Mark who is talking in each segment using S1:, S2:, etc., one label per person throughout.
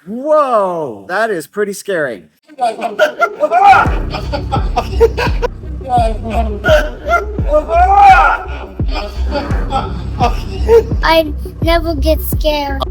S1: Whoa, that is pretty scary.
S2: I never get scared.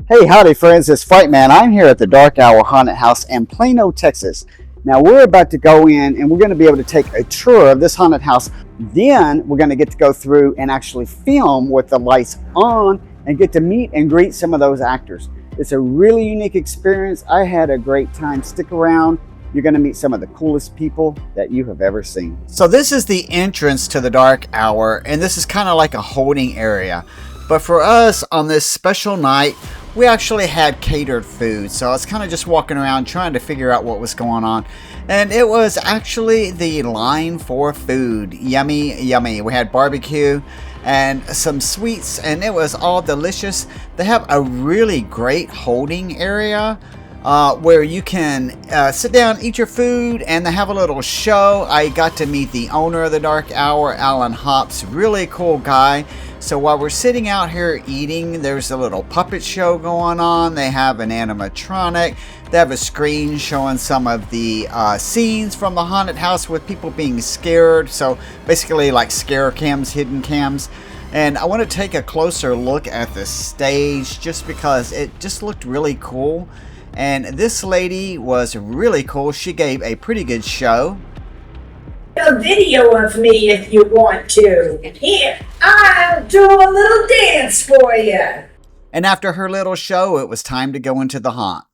S1: Hey, howdy friends, it's Fright Man. I'm here at the Dark Hour Haunted House in Plano, Texas. Now we're about to go in and we're going to be able to take a tour of this haunted house. Then we're going to get to go through and actually film with the lights on and get to meet and greet some of those actors. It's a really unique experience. I had a great time. Stick around. You're going to meet some of the coolest people that you have ever seen. So this is the entrance to the Dark Hour, and this is kind of like a holding area. But for us on this special night, we actually had catered food. So I was kind of just walking around trying to figure out what was going on. And it was actually the line for food. Yummy, yummy. We had barbecue and some sweets, and it was all delicious. They have a really great holding area where you can sit down, eat your food, and they have a little show. I got to meet the owner of the Dark Hour, Alan Hops, really cool guy. So while we're sitting out here eating, there's a little puppet show going on. They have an animatronic. They have a screen showing some of the scenes from the haunted house with people being scared. So basically like scare cams, hidden cams. And I want to take a closer look at the stage just because it just looked really cool. And this lady was really cool. She gave a pretty good show.
S3: A video of me if you want to. Here, I'll do a little dance for you.
S1: And after her little show, it was time to go into the haunt.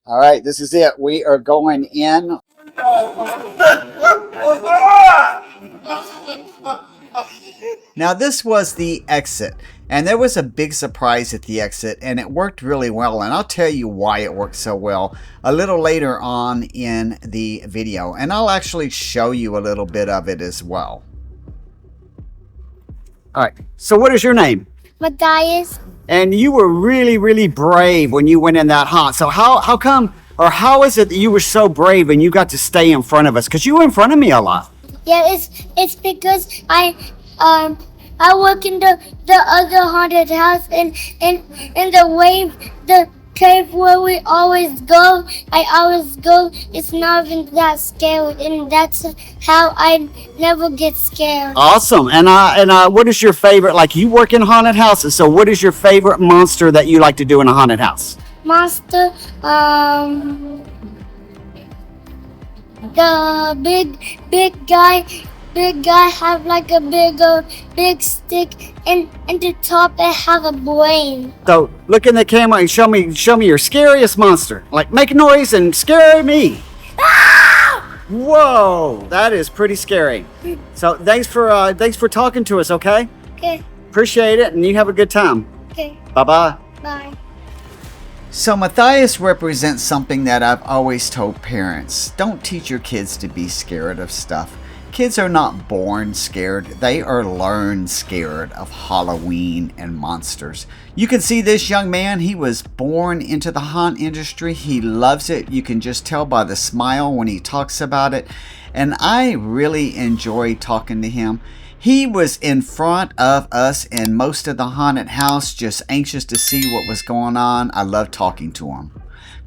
S1: All right, this is it. We are going in. Now this was the exit, and there was a big surprise at the exit, and it worked really well, and I'll tell you why it worked so well a little later on in the video, and I'll actually show you a little bit of it as well. All right, so what is your name?
S2: Matthias,
S1: And you were really, really brave when you went in that haunt. So how come, or how is it that you were so brave and you got to stay in front of us? Because you were in front of me a lot.
S2: yeah, it's because I work in the other haunted house and the cave where we always go. I always go. It's not even that scary, and that's how I never get scared.
S1: Awesome. And what is your favorite, like you work in haunted houses, so what is your favorite monster that you like to do in a haunted house?
S2: Monster, the big guy have like a big stick, and the top it have a brain.
S1: So look in the camera and show me your scariest monster. Like make a noise and scare me. Whoa, that is pretty scary. So thanks for talking to us, okay?
S2: Okay,
S1: Appreciate it, and you have a good time.
S2: okay,
S1: Bye-bye.
S2: bye.
S1: So Matthias represents something that I've always told parents. Don't teach your kids to be scared of stuff. Kids are not born scared, they are learned scared of Halloween and monsters. You can see this young man, he was born into the haunt industry. He loves it. You can just tell by the smile when he talks about it. And I really enjoy talking to him. He was in front of us in most of the haunted house, just anxious to see what was going on. I love talking to him.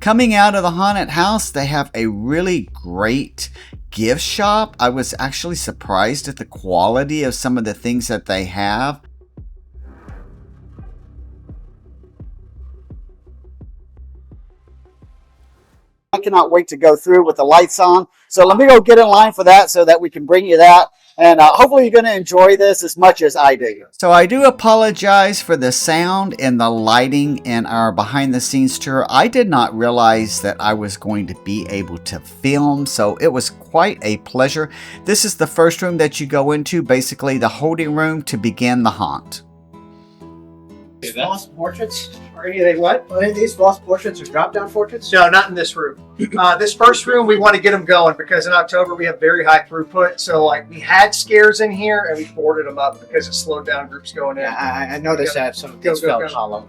S1: Coming out of the haunted house, they have a really great gift shop. I was actually surprised at the quality of some of the things that they have. I cannot wait to go through with the lights on. So let me go get in line for that so that we can bring you that. And hopefully you're going to enjoy this as much as I do. So I do apologize for the sound and the lighting in our behind the scenes tour. I did not realize that I was going to be able to film, so it was quite a pleasure. This is the first room that you go into, basically the holding room to begin the haunt.
S4: Lost portraits? Or any of they what? Any of these lost portraits or drop-down portraits?
S5: No, not in this room. This first room, we want to get them going because in October we have very high throughput. So, like, we had scares in here and we boarded them up because it slowed down groups going in.
S4: Yeah, I noticed that some of these felt hollow.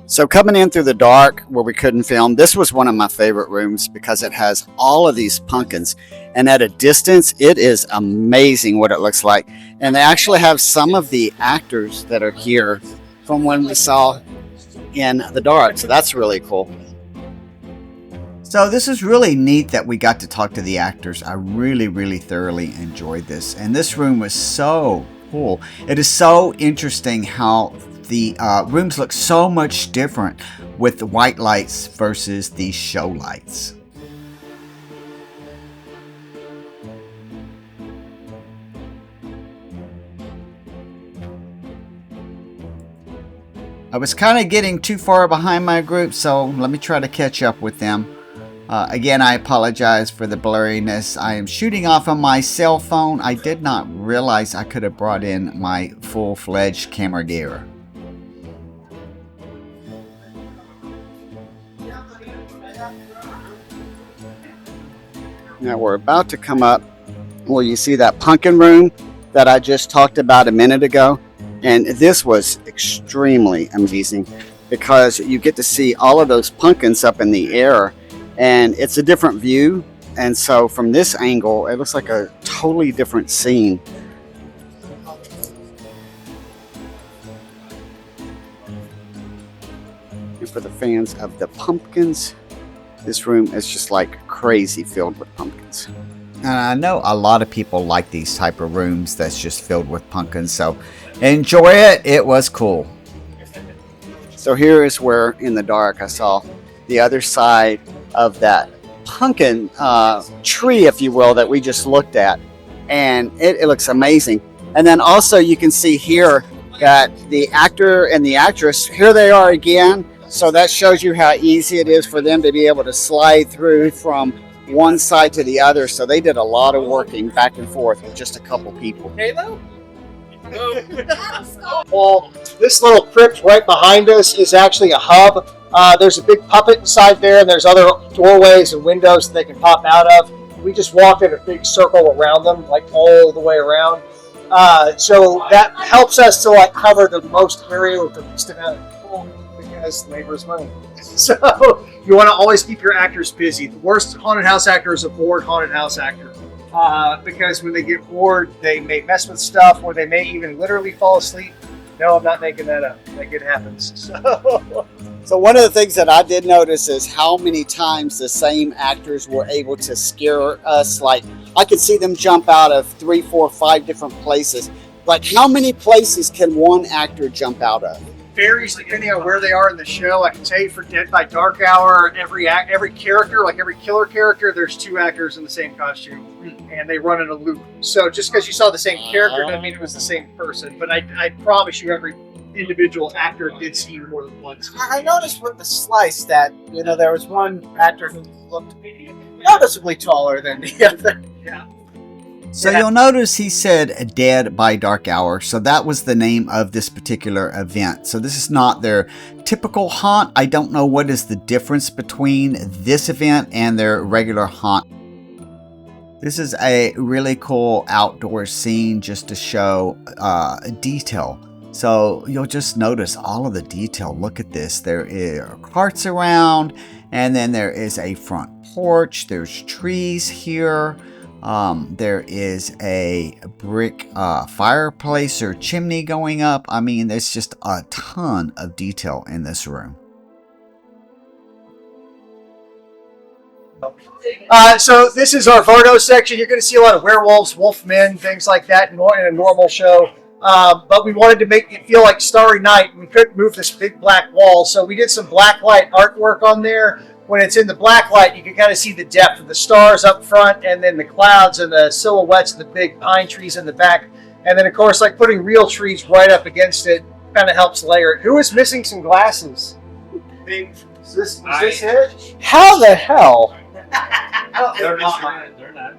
S1: So coming in through the dark where we couldn't film, this was one of my favorite rooms because it has all of these pumpkins. And at a distance, it is amazing what it looks like. And they actually have some of the actors that are here from when we saw in the dark. So that's really cool. So this is really neat that we got to talk to the actors. I really thoroughly enjoyed this. And this room was so cool. It is so interesting how the rooms look so much different with the white lights versus the show lights. I was kind of getting too far behind my group, so let me try to catch up with them. Again, I apologize for the blurriness. I am shooting off on my cell phone. I did not realize I could have brought in my full-fledged camera gear. Now we're about to come up where you see that pumpkin room that I just talked about a minute ago. And this was extremely amazing because you get to see all of those pumpkins up in the air, and it's a different view. And so from this angle, it looks like a totally different scene. And for the fans of the pumpkins, this room is just like crazy filled with pumpkins. And I know a lot of people like these type of rooms that's just filled with pumpkins, so enjoy it. It was cool. So here is where in the dark I saw the other side of that pumpkin tree, if you will, that we just looked at, and it looks amazing. And then also you can see here that the actor and the actress, here they are again. So that shows you how easy it is for them to be able to slide through from one side to the other. So they did a lot of working back and forth with just a couple people.
S5: Halo? Well, this little crypt right behind us is actually a hub. There's a big puppet inside there, and there's other doorways and windows that they can pop out of. We just walked in a big circle around them, like all the way around. So that helps us to like cover the most area with the least amount of people because labor is money. So you want to always keep your actors busy. The worst haunted house actor is a bored haunted house actor. Because when they get bored, they may mess with stuff, or they may even literally fall asleep. No, I'm not making that up. Like, it happens.
S1: So one of the things that I did notice is how many times the same actors were able to scare us. Like, I could see them jump out of 3, 4, 5 different places. Like, how many places can one actor jump out of?
S5: Varies depending on where they are in the show. I can tell you for Dead by Dark Hour, every character, like every killer character, there's 2 actors in the same costume, and they run in a loop. So just because you saw the same character doesn't mean it was the same person. But I promise you, every individual actor did see you more than once.
S4: I noticed with the slice that there was one actor who looked noticeably taller than the other.
S5: Yeah.
S1: So you'll notice he said Dead by Dark Hour. So that was the name of this particular event. So this is not their typical haunt. I don't know what is the difference between this event and their regular haunt. This is a really cool outdoor scene just to show detail. So you'll just notice all of the detail. Look at this. There are carts around, and then there is a front porch. There's trees here. There is a brick fireplace or chimney going up. I mean, there's just a ton of detail in this room.
S5: So this is our Vardo section. You're going to see a lot of werewolves, wolfmen, things like that in a normal show. But we wanted to make it feel like Starry Night, and we couldn't move this big black wall. So we did some black light artwork on there. When it's in the black light, you can kind of see the depth of the stars up front, and then the clouds and the silhouettes of the big pine trees in the back. And then, of course, like putting real trees right up against it kind of helps layer it. Who is missing some glasses? Is this it? How the hell?
S4: They're not mine. They're not.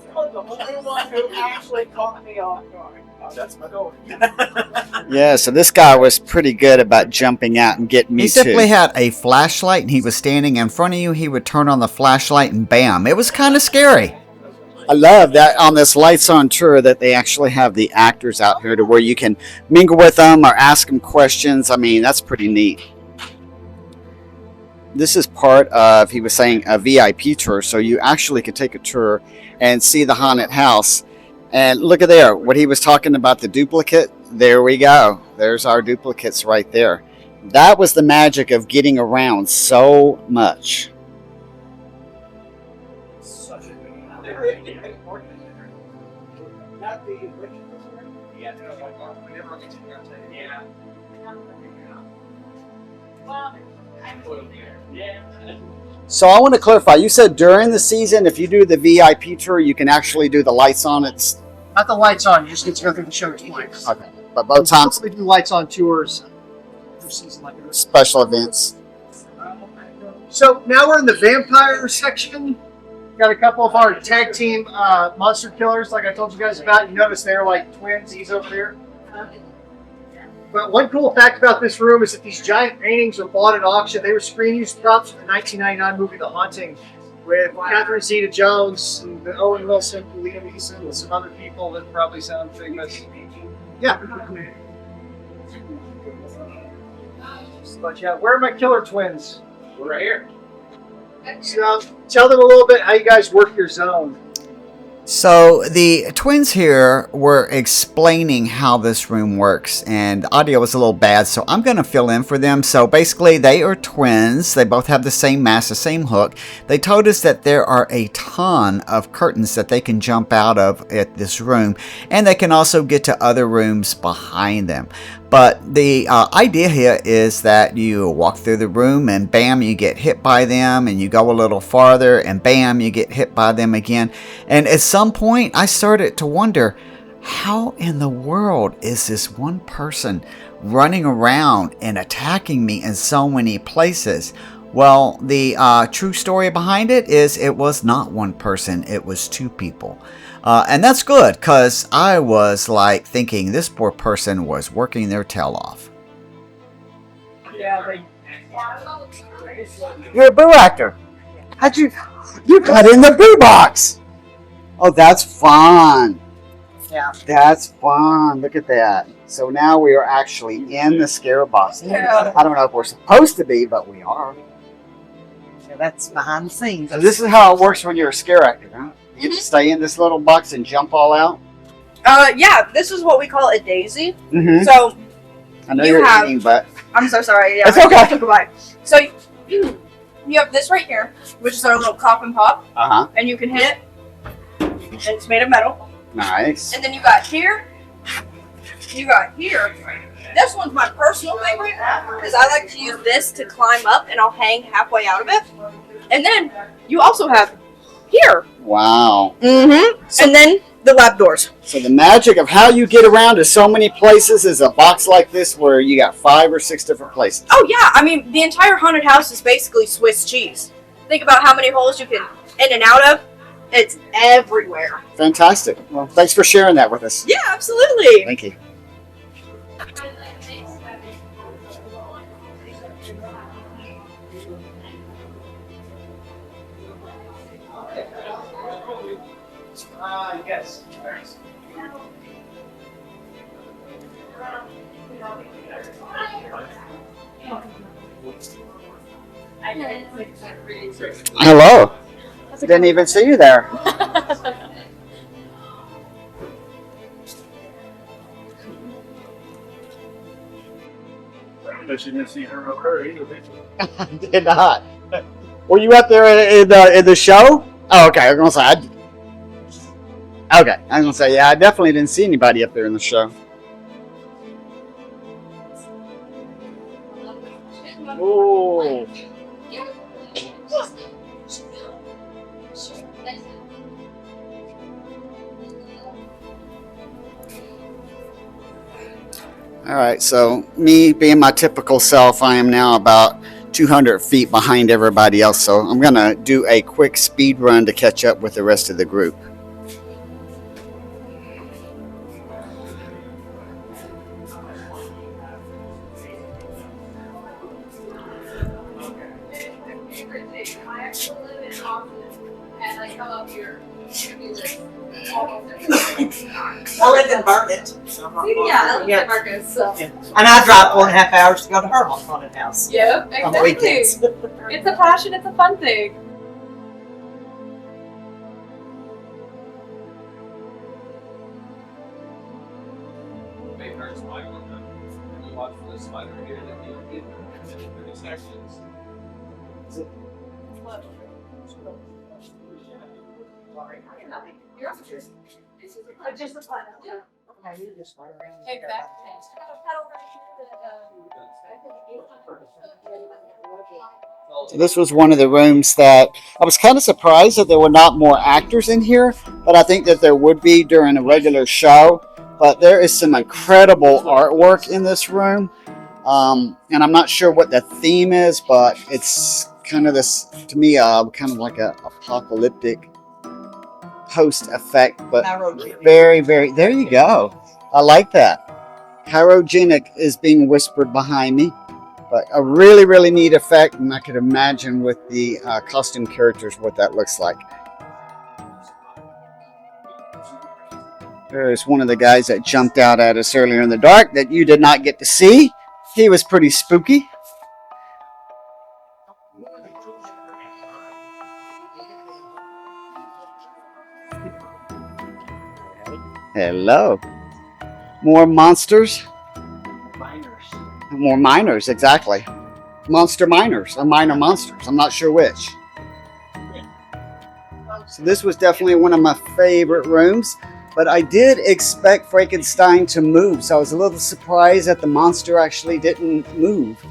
S4: The only one who actually caught me off guard. That's my goal.
S1: Yeah, so this guy was pretty good about jumping out and getting me too. He simply had a flashlight and he was standing in front of you. He would turn on the flashlight and bam. It was kind of scary. I love that on this Lights On tour that they actually have the actors out here to where you can mingle with them or ask them questions. I mean, that's pretty neat. This is part of, he was saying, a VIP tour, so you actually could take a tour and see the haunted house. And look at there, what he was talking about, the duplicate. There we go. There's our duplicates right there. That was the magic of getting around so much. So I want to clarify. You said during the season, if you do the VIP tour, you can actually do the lights on. It's
S5: Not the lights on. You just get to go through the show twice.
S1: okay, but both times
S5: We do lights on tours for season like this.
S1: special events.
S5: So now we're in the vampire section. Got a couple of our tag team monster killers, like I told you guys about. You notice they're like twins. He's over there. But one cool fact about this room is that these giant paintings were bought at auction. They were screen use props for the 1999 movie The Haunting, with Catherine Zeta-Jones and Owen Wilson, Liam Neeson, and some other people that probably sound famous. Yeah. But yeah, where are my killer twins?
S4: We're right here.
S5: So tell them a little bit how you guys work your zone.
S1: So the twins here were explaining how this room works, and the audio was a little bad, so I'm going to fill in for them. So basically, they are twins. They both have the same mask, the same hook. They told us that there are a ton of curtains that they can jump out of at this room, and they can also get to other rooms behind them. But the idea here is that you walk through the room and bam, you get hit by them, and you go a little farther and bam, you get hit by them again. And at some point, I started to wonder, how in the world is this one person running around and attacking me in so many places? Well, the true story behind it is it was not one person, it was two people. And that's good, because I was like thinking this poor person was working their tail off.
S5: Yeah,
S1: You're a boo actor. How'd you got in the boo box? Oh, that's fun.
S4: Yeah.
S1: That's fun. Look at that. So now we are actually in the scare box.
S4: Yeah.
S1: I don't know if we're supposed to be, but we are.
S4: So that's behind the scenes.
S1: So this is how it works when you're a scare actor, huh? You just stay in this little box and jump all out.
S6: Yeah, this is what we call a daisy.
S1: Mm-hmm.
S6: So
S1: I know
S6: you
S1: you're
S6: have-
S1: eating, but
S6: I'm so sorry. Yeah,
S1: It's okay.
S6: I took a bite. So you have this right here, which is our little cock and pop, and you can hit it. And it's made of metal.
S1: Nice.
S6: And then you got here. You got here. This one's my personal favorite because I like to use this to climb up, and I'll hang halfway out of it. And then you also have here.
S1: Wow.
S6: Mm-hmm. And then the lab doors.
S1: So the magic of how you get around to so many places is a box like this where you got 5 or 6 different places.
S6: Oh yeah, I mean the entire haunted house is basically Swiss cheese. Think about how many holes you can in and out of. It's everywhere.
S1: Fantastic. Well, thanks for sharing that with us.
S6: Yeah, absolutely.
S1: Thank you.
S5: Yes.
S1: Hello. Didn't even see you there.
S7: But you didn't see her over her either, did you?
S1: Did not. Were you up there in the show? Oh, okay. I was gonna say. Okay, I was gonna say, yeah, I definitely didn't see anybody up there in the show.
S7: Oh.
S1: All right, so me being my typical self, I am now about 200 feet behind everybody else. So I'm gonna do a quick speed run to catch up with the rest of the group.
S8: I live in Burkett.
S6: Yeah, I live in Marcus, so.
S8: And I drive 4.5 hours to go to her haunted house.
S6: Yeah,
S8: On the
S6: exactly.
S8: weekends.
S6: It's a passion, it's a fun thing.
S1: So this was one of the rooms that I was kind of surprised that there were not more actors in here, but I think that there would be during a regular show. But there is some incredible artwork in this room. And I'm not sure what the theme is, but it's kind of this, to me, kind of like a apocalyptic post effect, but very, very, there you go. I like that. Chirogenic is being whispered behind me, but a really, really neat effect, and I could imagine with the costume characters what that looks like. There's one of the guys that jumped out at us earlier in the dark that you did not get to see. He was pretty spooky. Hello. More monsters. More miners, exactly. Monster miners, or minor monsters. I'm not sure which. So this was definitely one of my favorite rooms. But I did expect Frankenstein to move, so I was a little surprised that the monster actually didn't move.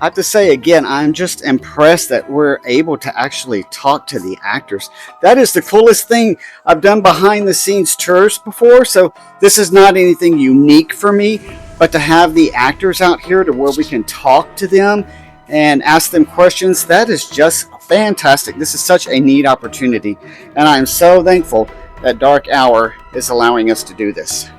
S1: I have to say again, I'm just impressed that we're able to actually talk to the actors. That is the coolest thing. I've done behind the scenes tours before, so this is not anything unique for me, but to have the actors out here to where we can talk to them and ask them questions, that is just fantastic. This is such a neat opportunity, and I am so thankful that Dark Hour is allowing us to do this.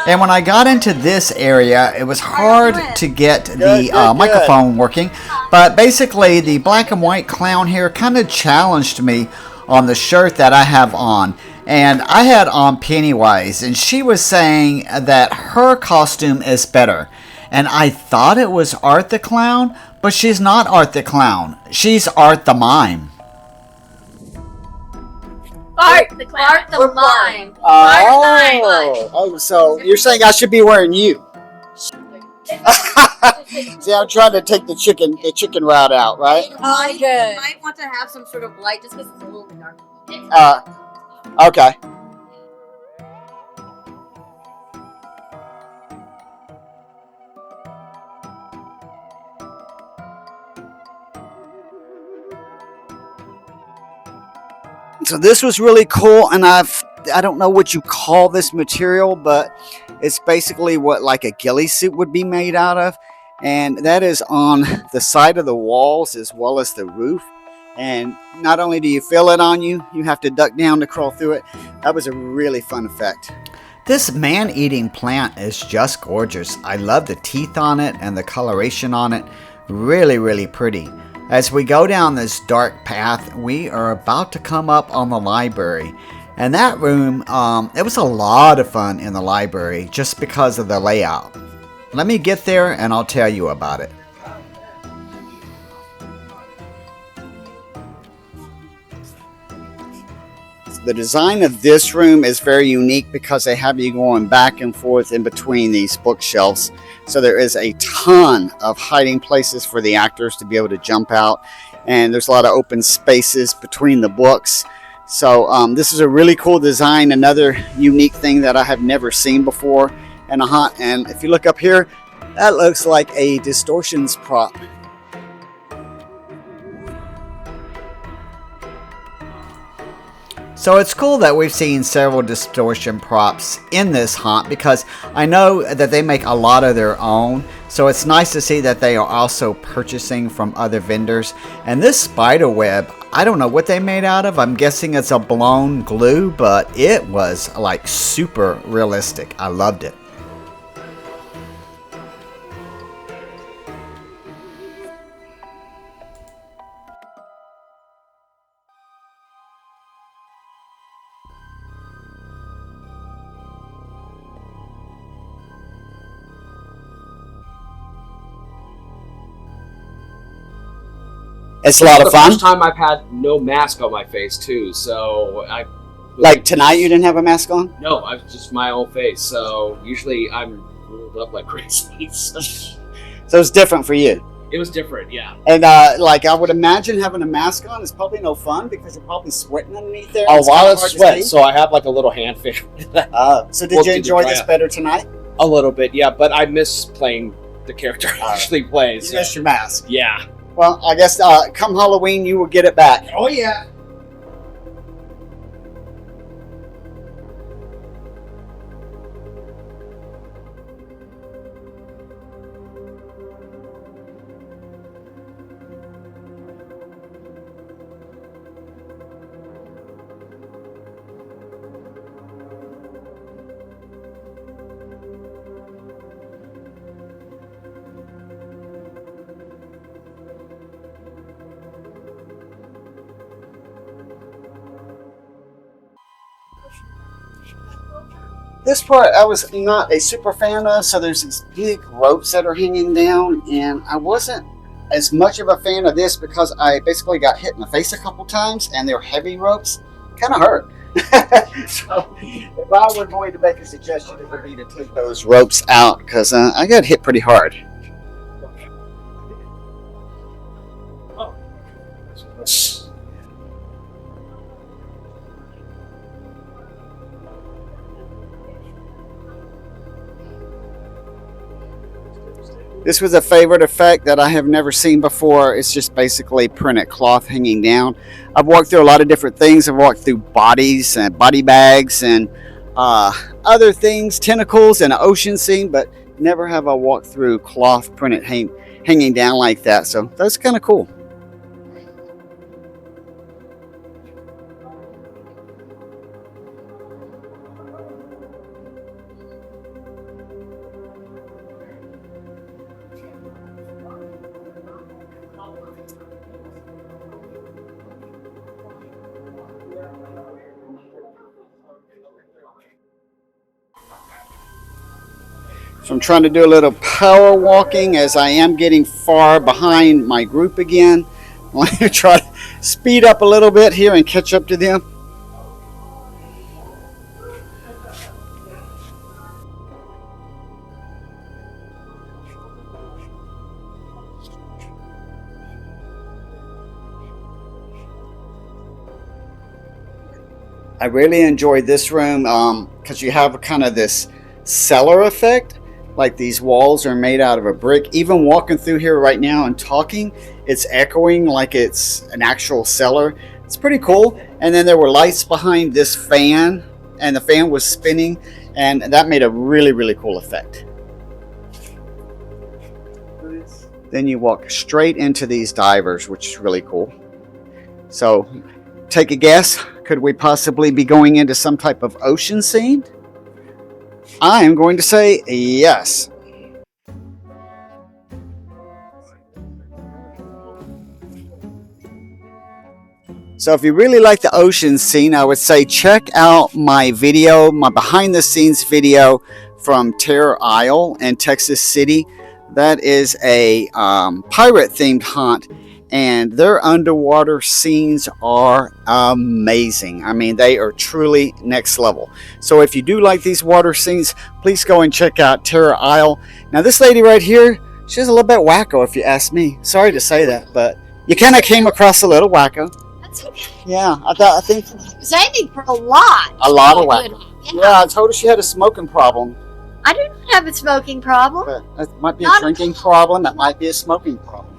S1: And when I got into this area, it was hard to get the microphone working. But basically, the black and white clown here kind of challenged me on the shirt that I have on. And I had on Pennywise, and she was saying that her costume is better. And I thought it was Art the Clown, but she's not Art the Clown. She's Art the Mime.
S6: Art the clown. Art the mime.
S1: Oh, so you're saying I should be wearing you? See, I'm trying to take the chicken route out, right?
S6: You might want to have some sort of light just because it's a little dark.
S1: Okay. So this was really cool, and I don't know what you call this material, but it's basically what like a ghillie suit would be made out of, and that is on the side of the walls as well as the roof. And not only do you feel it on you, you have to duck down to crawl through it. That was a really fun effect. This man-eating plant is just gorgeous. I love the teeth on it and the coloration on it. Really, really pretty. As we go down this dark path, we are about to come up on the library. And that room, it was a lot of fun in the library just because of the layout. Let me get there and I'll tell you about it. The design of this room is very unique because they have you going back and forth in between these bookshelves. So there is a ton of hiding places for the actors to be able to jump out. And there's a lot of open spaces between the books. So this is a really cool design. Another unique thing that I have never seen before in a haunt. And if you look up here, that looks like a distortions prop. So it's cool that we've seen several distortion props in this haunt because I know that they make a lot of their own. So it's nice to see that they are also purchasing from other vendors. And this spider web, I don't know what they made out of. I'm guessing it's a blown glue, but it was like super realistic. I loved it. It's a lot of
S9: the
S1: fun.
S9: first time I've had no mask on my face too, so I
S1: Like tonight, you didn't have a mask on?
S9: no, I was just my own face. So usually I'm rolled up like crazy. So
S1: So it's different for you.
S9: it was different, yeah.
S1: And like I would imagine having a mask on is probably no fun because you're probably sweating underneath there.
S9: A
S1: It's
S9: lot
S1: kinda
S9: of
S1: hard to
S9: sweat,
S1: see.
S9: so I have like a little hand fan.
S1: So did
S9: Worked
S1: you
S9: to
S1: enjoy
S9: dry
S1: this
S9: up.
S1: better tonight?
S9: A little bit, yeah, but I miss playing the character I actually plays.
S1: You missed your mask.
S9: Yeah.
S1: Well, I guess come Halloween, you will get it back.
S9: Oh yeah.
S1: This part I was not a super fan of, so there's these big ropes that are hanging down, and I wasn't as much of a fan of this because I basically got hit in the face a couple times, and they're heavy ropes, kind of hurt. So if I were going to make a suggestion, it would be to take those ropes out because I got hit pretty hard. This was a favorite effect that I have never seen before. It's just basically printed cloth hanging down. I've walked through a lot of different things. I've walked through bodies and body bags and other things, tentacles and an ocean scene, but never have I walked through cloth printed hanging down like that. So that's kind of cool. So I'm trying to do a little power walking as I am getting far behind my group again. I'm going to try to speed up a little bit here and catch up to them. I really enjoyed this room because you have kind of this cellar effect. Like these walls are made out of a brick. Even walking through here right now and talking, it's echoing like it's an actual cellar. It's pretty cool. And then there were lights behind this fan, and the fan was spinning, and that made a really, really cool effect. Then you walk straight into these divers, which is really cool. So take a guess. Could we possibly be going into some type of ocean scene? I am going to say yes. So if you really like the ocean scene, I would say check out my video, my behind the scenes video from Terror Isle in Texas City. That is a pirate themed haunt, and their underwater scenes are amazing. I mean, they are truly next level. So if you do like these water scenes, please go and check out Terror Isle. Now this lady right here, she's a little bit wacko if you ask me. Sorry to say that, but you kind of came across a little wacko.
S10: That's okay.
S1: Yeah, I think
S10: I was aiming for a lot.
S1: a lot of wacko. Yeah, I told her she had a smoking problem.
S10: I do not have a smoking problem.
S1: But that might be a
S10: Not-
S1: drinking problem. That might be a smoking problem.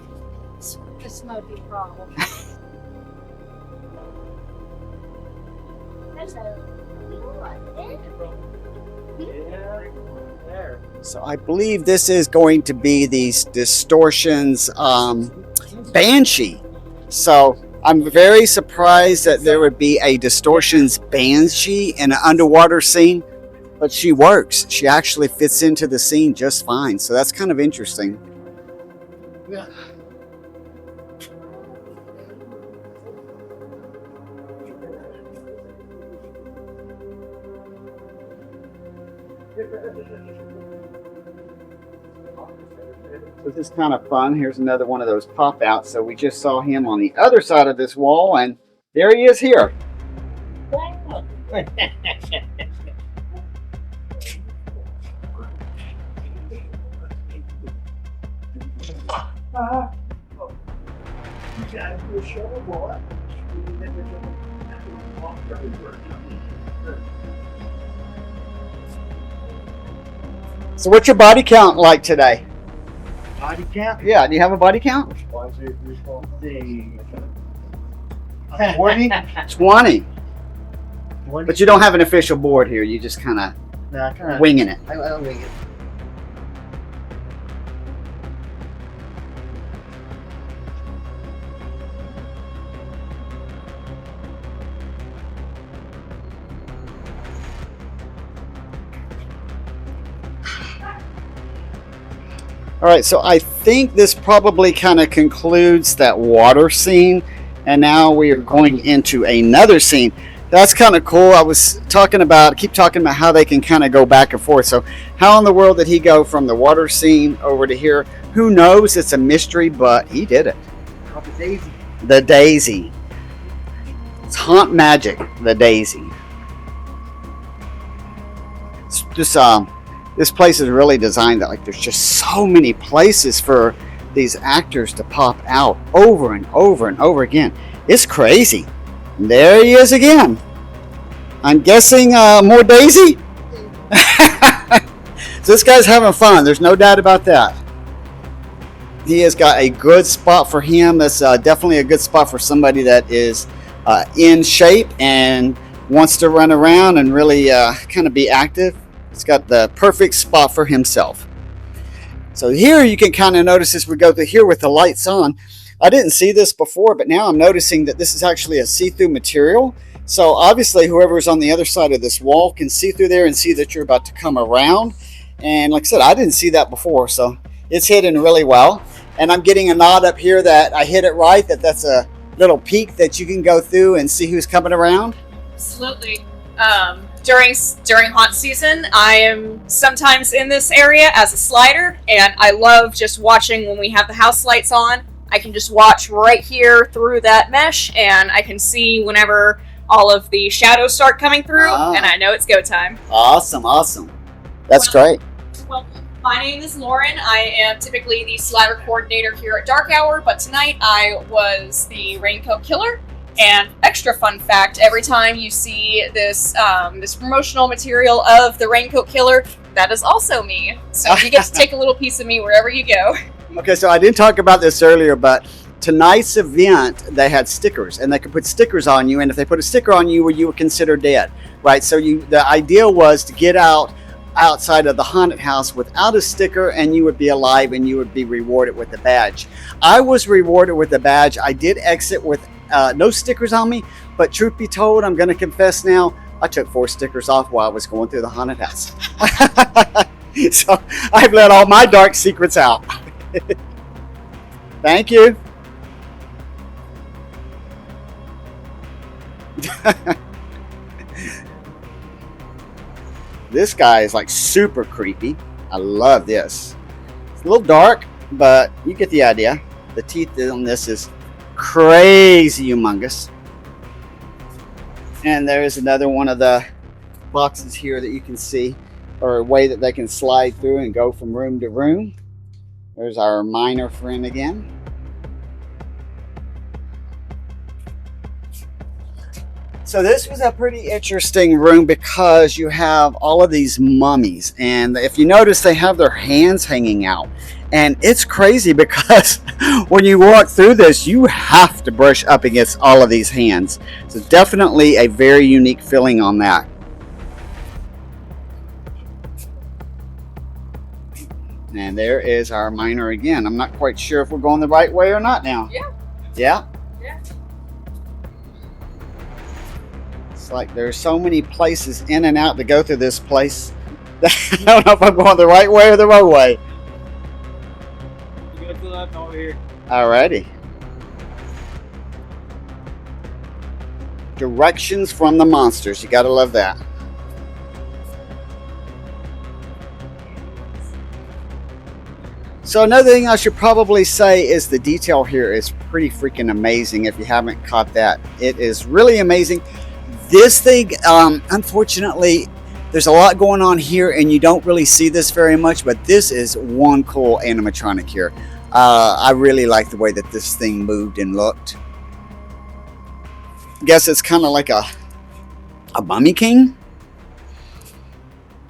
S10: It's a smoking problem.
S1: So I believe this is going to be these Distortions Banshee. So I'm very surprised that there would be a Distortions Banshee in an underwater scene, but she works. She actually fits into the scene just fine. So that's kind of interesting.
S5: Yeah.
S1: This is kind of fun. Here's another one of those pop outs. So we just saw him on the other side of this wall, and there he is here. So what's your body count like today?
S5: Body count?
S1: Yeah, do you have a body count?
S5: 1, 2, 3, 4, 5, 20.
S1: 20. But you don't have an official board here. You just kind of winging it.
S5: I wing it.
S1: All right, so I think this probably kind of concludes that water scene, and now we are going into another scene. That's kind of cool. I was keep talking about how they can kind of go back and forth. So how in the world did he go from the water scene over to here? Who knows? It's a mystery, but he did it.
S5: The daisy.
S1: The daisy. It's haunt magic, the daisy. It's just, this place is really designed that, like, there's just so many places for these actors to pop out over and over and over again. It's crazy. And there he is again. I'm guessing more Daisy? So this guy's having fun. There's no doubt about that. He has got a good spot for him. That's definitely a good spot for somebody that is in shape and wants to run around and really kind of be active. It's got the perfect spot for himself. So here you can kind of notice as we go through here with the lights on. I didn't see this before, but now I'm noticing that this is actually a see-through material. So obviously whoever's on the other side of this wall can see through there and see that you're about to come around. And like I said, I didn't see that before, so it's hidden really well. And I'm getting a nod up here that I hit it right, that's a little peek that you can go through and see who's coming around.
S6: Absolutely. During haunt season, I am sometimes in this area as a slider, and I love just watching when we have the house lights on. I can just watch right here through that mesh, and I can see whenever all of the shadows start coming through, and I know it's go time.
S1: Awesome, awesome. That's great.
S6: Well, my name is Lauren. I am typically the slider coordinator here at Dark Hour, but tonight I was the Raincoat Killer. And extra fun fact, every time you see this this promotional material of the Raincoat Killer, that is also me. So you get to take a little piece of me wherever you go.
S1: Okay, so I didn't talk about this earlier, but tonight's event, they had stickers, and they could put stickers on you, and if they put a sticker on you, you were considered dead, right? So the idea was to get outside of the haunted house without a sticker, and you would be alive, and you would be rewarded with a badge. I was rewarded with a badge. I did exit with no stickers on me, but truth be told, I'm going to confess now, I took 4 stickers off while I was going through the haunted house. So I've let all my dark secrets out. Thank you. This guy is like super creepy. I love this. It's a little dark, but you get the idea. The teeth on this is crazy humongous. And there's another one of the boxes here that you can see, or a way that they can slide through and go from room to room. There's our miner friend again. So this was a pretty interesting room because you have all of these mummies, and if you notice, they have their hands hanging out. And it's crazy because when you walk through this, you have to brush up against all of these hands. So definitely a very unique feeling on that. And there is our miner again. I'm not quite sure if we're going the right way or not now.
S6: Yeah.
S1: Yeah?
S6: Yeah.
S1: It's like there's so many places in and out to go through this place. I don't know if I'm going the right way or the wrong way.
S7: You go to the left over here.
S1: Alrighty. Directions from the monsters. You gotta love that. So another thing I should probably say is the detail here is pretty freaking amazing. If you haven't caught that, it is really amazing. This thing, unfortunately, there's a lot going on here and you don't really see this very much, but this is one cool animatronic here. I really like the way that this thing moved and looked. I guess it's kind of like a Mummy King.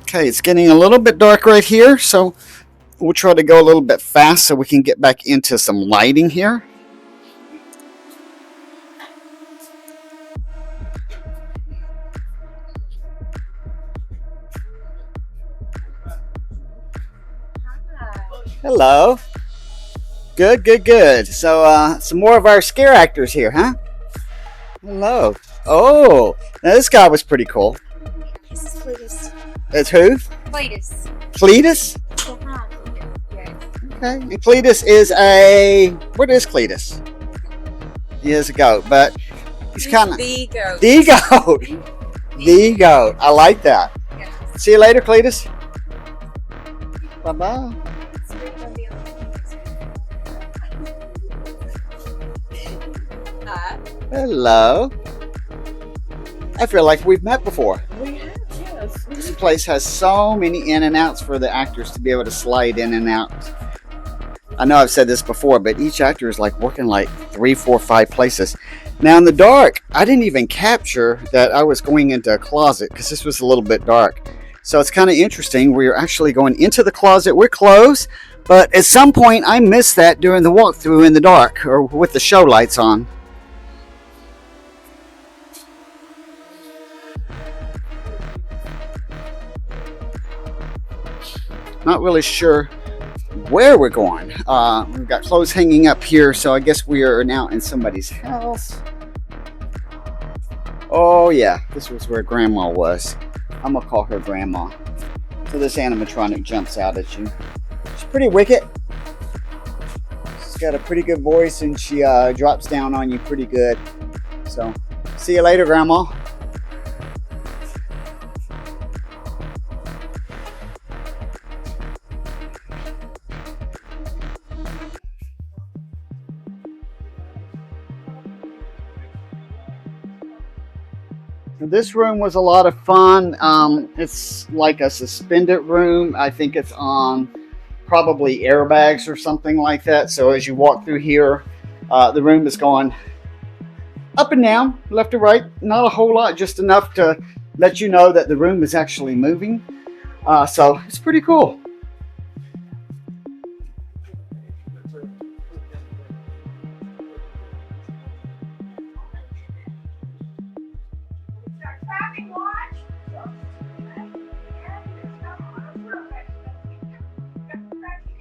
S1: Okay, it's getting a little bit dark right here, so we'll try to go a little bit fast so we can get back into some lighting here. Hello. Good, good, good. So, some more of our scare actors here, huh? Hello. Oh, now this guy was pretty cool.
S10: This is Cletus.
S1: It's who?
S10: Cletus.
S1: Cletus? Okay. And Cletus is a... What is Cletus? He is a goat, but he's kind of...
S6: The goat.
S1: The goat. The goat. I like that.
S6: Yeah.
S1: See you later, Cletus. Bye-bye. Hello. I feel like we've met before.
S6: We have, yes.
S1: This place has so many in and outs for the actors to be able to slide in and out. I know I've said this before, but each actor is like working like 3, 4, 5 places. Now in the dark, I didn't even capture that I was going into a closet because this was a little bit dark. So it's kind of interesting. We're actually going into the closet. We're closed, but at some point I missed that during the walkthrough in the dark or with the show lights on. Not really sure where we're going. We've got clothes hanging up here, so I guess we are now in somebody's house. Oh yeah, this was where Grandma was. I'm gonna call her Grandma. So this animatronic jumps out at you. She's pretty wicked. She's got a pretty good voice and she drops down on you pretty good. So, see you later, Grandma. This room was a lot of fun. It's like a suspended room. I think it's on probably airbags or something like that. So as you walk through here, the room is going up and down, left to right. Not a whole lot, just enough to let you know that the room is actually moving. So it's pretty cool.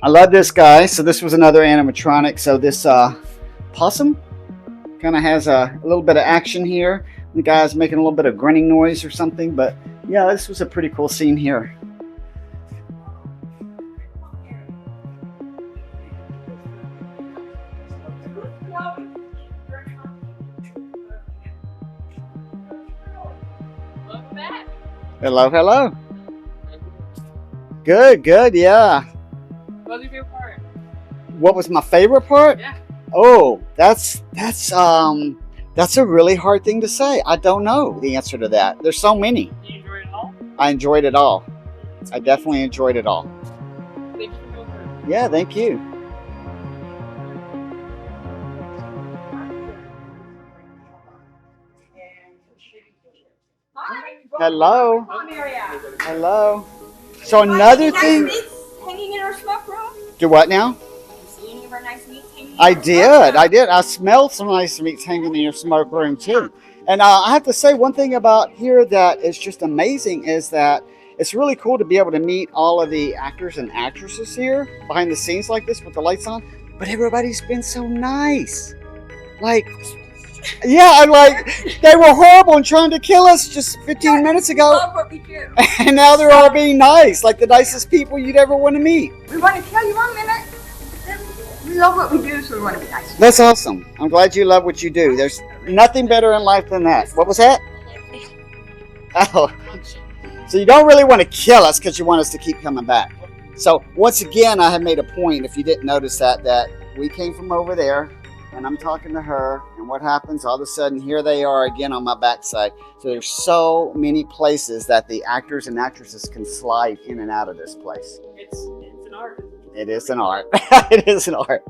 S1: I love this guy. So this was another animatronic. So this possum kind of has a little bit of action here. The guy's making a little bit of grunting noise or something. But yeah, this was a pretty cool scene here. Hello, hello. Good, good, yeah.
S6: What was your favorite part?
S1: What was my favorite part?
S6: Yeah.
S1: Oh, that's a really hard thing to say. I don't know the answer to that. There's so many.
S6: Did you enjoy it all?
S1: I enjoyed it all. I definitely enjoyed it all.
S6: Thank you for coming.
S1: Yeah, thank you. Hello. Hello. So another thing.
S6: Hanging in our smoke room?
S1: Do what now?
S6: You see any of our nice meats hanging?
S1: I did. I smelled some nice meats hanging in your smoke room too. And I have to say one thing about here that is just amazing is that it's really cool to be able to meet all of the actors and actresses here behind the scenes like this with the lights on. But everybody's been so nice. Like, yeah, I'm like, they were horrible and trying to kill us just 15 minutes ago.
S6: Love what we do.
S1: And now they're all being nice, like the nicest people you'd ever want to meet.
S6: We want to tell you 1 minute. We love what we do, so we want to be nice.
S1: That's awesome. I'm glad you love what you do. There's nothing better in life than that. What was that? Oh. So you don't really want to kill us because you want us to keep coming back. So once again, I have made a point, if you didn't notice that we came from over there and I'm talking to her, and what happens? All of a sudden, here they are again on my backside. So there's so many places that the actors and actresses can slide in and out of this place.
S11: It's an art.
S1: It is an art. It is an art.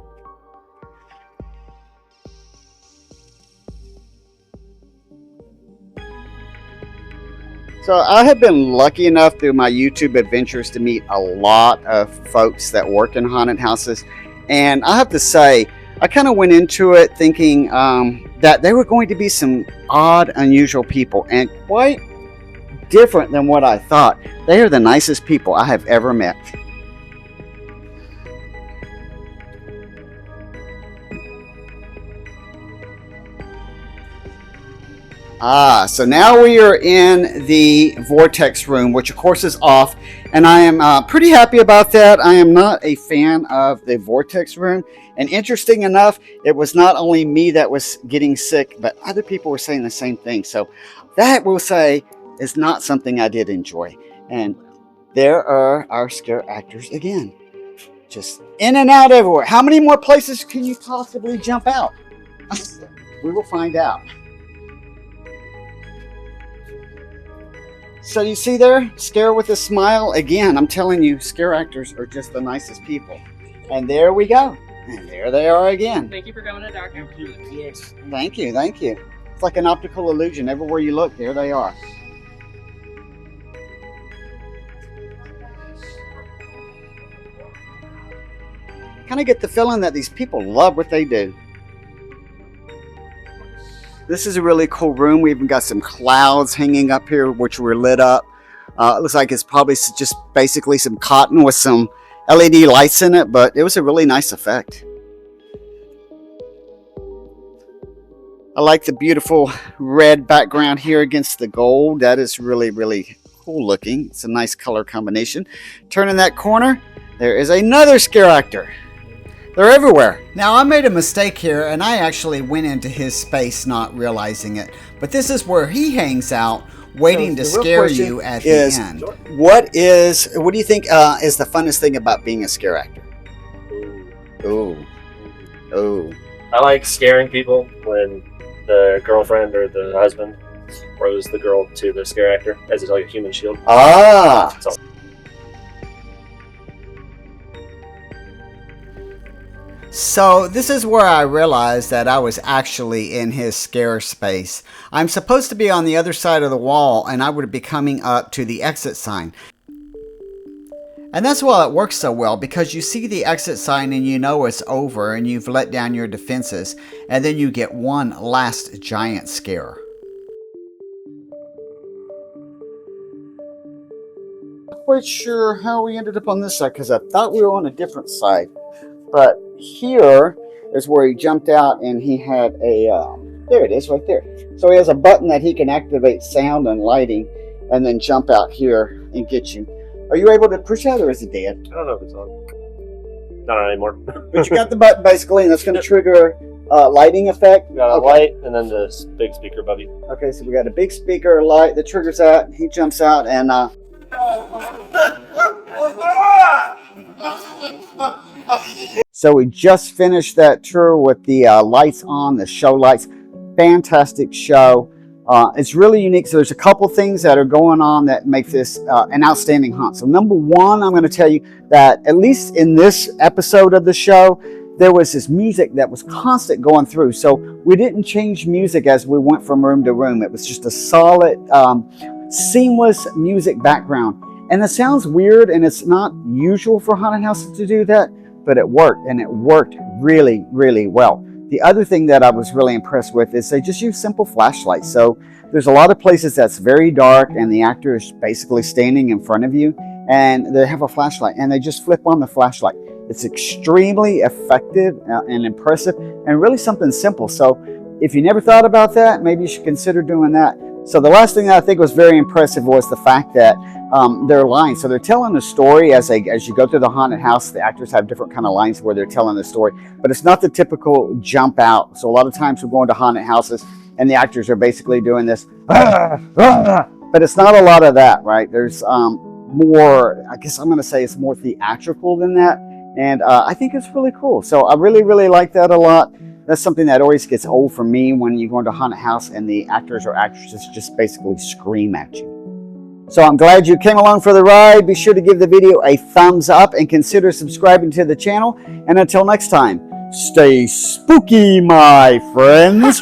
S1: So I have been lucky enough through my YouTube adventures to meet a lot of folks that work in haunted houses. And I have to say, I kind of went into it thinking that they were going to be some odd, unusual people and quite different than what I thought. They are the nicest people I have ever met. So now we are in the vortex room, which of course is off, and I am pretty happy about that. I am not a fan of the vortex room, and interesting enough, it was not only me that was getting sick, but other people were saying the same thing. So that, we'll say, is not something I did enjoy. And there are our scare actors again, just in and out everywhere. How many more places can you possibly jump out? We will find out. So you see there, Scare with a Smile. Again, I'm telling you, scare actors are just the nicest people. And there we go. And there they are again.
S11: Thank you for coming to Dr.
S1: Yes. Thank you, thank you. It's like an optical illusion. Everywhere you look, there they are. Kind of get the feeling that these people love what they do. This is a really cool room. We even got some clouds hanging up here, which were lit up. It looks like it's probably just basically some cotton with some LED lights in it, but it was a really nice effect. I like the beautiful red background here against the gold. That is really, really cool looking. It's a nice color combination. Turning that corner, there is another scare actor. They're everywhere. Now, I made a mistake here, and I actually went into his space not realizing it. But this is where he hangs out, waiting to scare you at the end. What do you think is the funnest thing about being a scare actor? Ooh. Ooh.
S12: I like scaring people when the girlfriend or the husband throws the girl to the scare actor as it's like a human shield.
S1: Ah. So this is where I realized that I was actually in his scare space. I'm supposed to be on the other side of the wall, and I would be coming up to the exit sign. And that's why it works so well, because you see the exit sign and you know it's over and you've let down your defenses, and then you get one last giant scare. Not quite sure how we ended up on this side, because I thought we were on a different side. But here is where he jumped out, and he had a, there it is right there. So he has a button that he can activate sound and lighting and then jump out here and get you. Are you able to push that, or is it dead?
S12: I don't know if it's on. Not anymore.
S1: But you got the button basically, and that's going to trigger lighting effect.
S12: You got a light and then the big speaker above you. Okay,
S1: so we got a big speaker light that triggers that. He jumps out and so we just finished that tour with the lights on, the show lights. Fantastic show. It's really unique. So there's a couple things that are going on that make this an outstanding haunt. So number one, I'm going to tell you that at least in this episode of the show, there was this music that was constant going through. So we didn't change music as we went from room to room. It was just a solid, seamless music background. And it sounds weird, and it's not usual for haunted houses to do that, but it worked, and it worked really, really well. The other thing that I was really impressed with is they just use simple flashlights. So there's a lot of places that's very dark and the actor is basically standing in front of you and they have a flashlight and they just flip on the flashlight. It's extremely effective and impressive and really something simple. So if you never thought about that, maybe you should consider doing that. So the last thing that I think was very impressive was the fact that their lines. So they're telling the story as you go through the haunted house. The actors have different kind of lines where they're telling the story, but it's not the typical jump out. So a lot of times we go into haunted houses and the actors are basically doing this, but it's not a lot of that, right? There's more, I guess I'm going to say it's more theatrical than that. And I think it's really cool. So I really, really like that a lot. That's something that always gets old for me when you go into a haunted house and the actors or actresses just basically scream at you. So I'm glad you came along for the ride. Be sure to give the video a thumbs up and consider subscribing to the channel. And until next time, stay spooky, my friends.